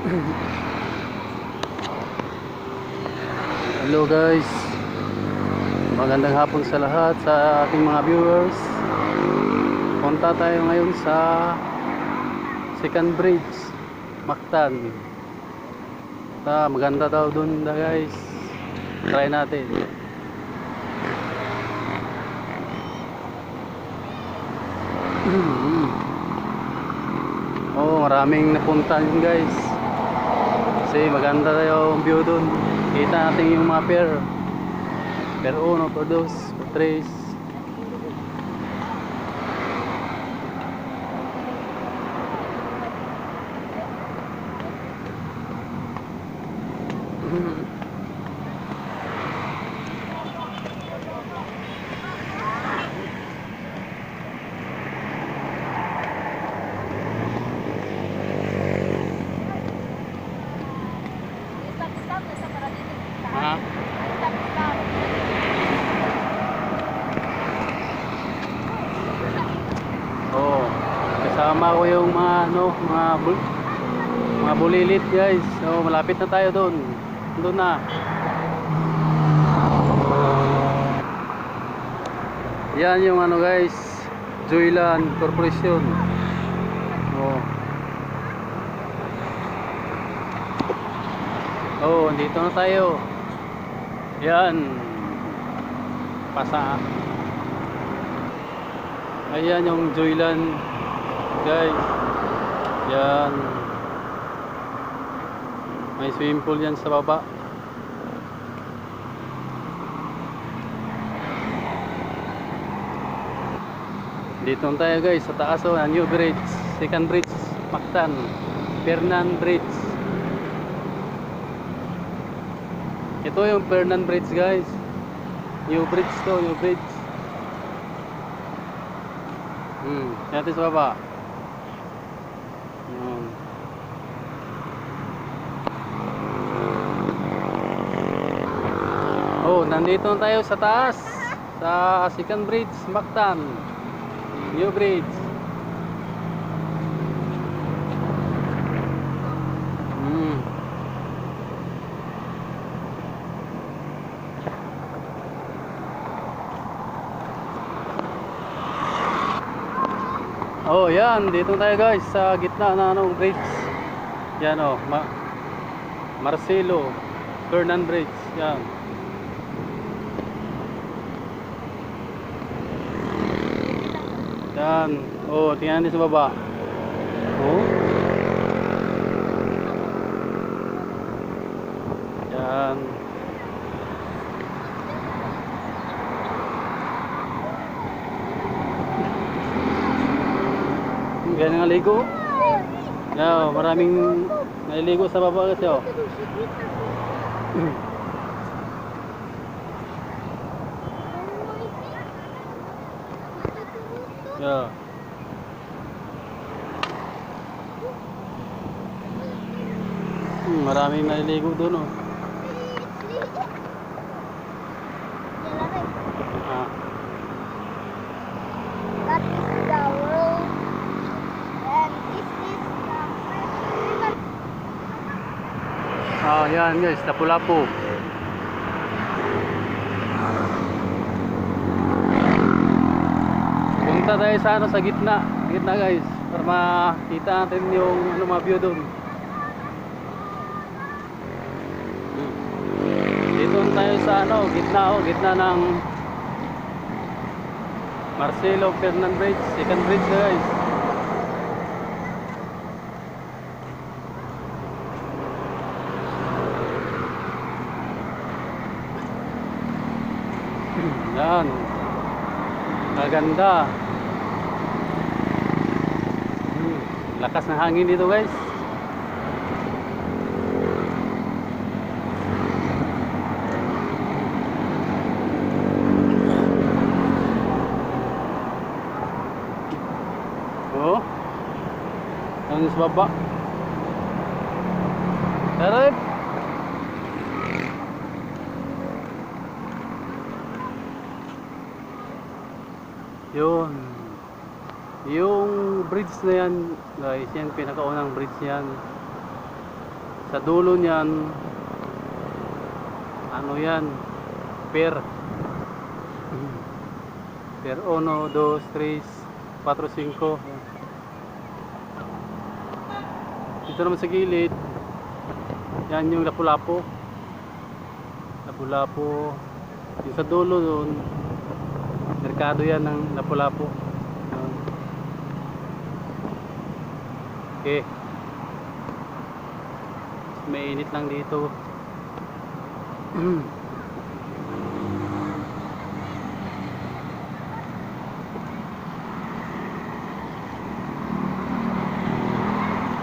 Hello guys, magandang hapon sa lahat, sa ating mga viewers. Punta tayo ngayon sa Second Bridge, Mactan. Maganda daw dun guys. Try natin. Oh, maraming napunta yun guys. Kasi maganda yung view dun. Kita natin yung mga pair 1, per 2, per 3. Oh, kasama ko yung mga bulilit guys. So malapit na tayo doon. Doon na. Yan yung guys, Joyland Corporation. Oh. Oh, dito na tayo. Yan. Pasa. Ayan yung Joyland guys. Yan. May swimming pool yan sa baba. Dito tayo guys sa taas New Bridge, Second Bridge, Mactan, Fernan Bridge. Ito yung Fernan Bridge guys. New Bridge to, New Bridge. Natin sa baba. Oh, nandito tayo sa taas sa Second Bridge, Mactan, New Bridge. Oh, yan, dito tayo guys sa gitna ng bridge. Yan Marcelo Fernan Bridge. Yan. Yan. Oh, tingnan din sa baba. Oh. Yan. Ganyan nga ligo. Yeah, maraming naliligo sa baba kasi Yeah. Maraming naliligo doon That is the world, and this is the Yan guys, Lapu-Lapu. Punta tayo sa gitna guys, para makita natin yung mga view doon. Dito tayo sa gitna ng Marcelo Fernan Bridge, Second Bridge guys. Yan. Maganda. Lakas ng hangin dito guys. Oh. Ang sa baba. Sarap. Yun. Yung bridge na yan guys, yan pinakaunang bridge yan. Sa dulo niyan, ano yan, per. Per 1, 2, 3, 4, 5. Dito naman sa gilid, yan yung lapu-lapu. Lapu-lapu. Yung sa dulo doon, merkado yan ng lapu-lapu. Yan. Okay. Mainit lang dito.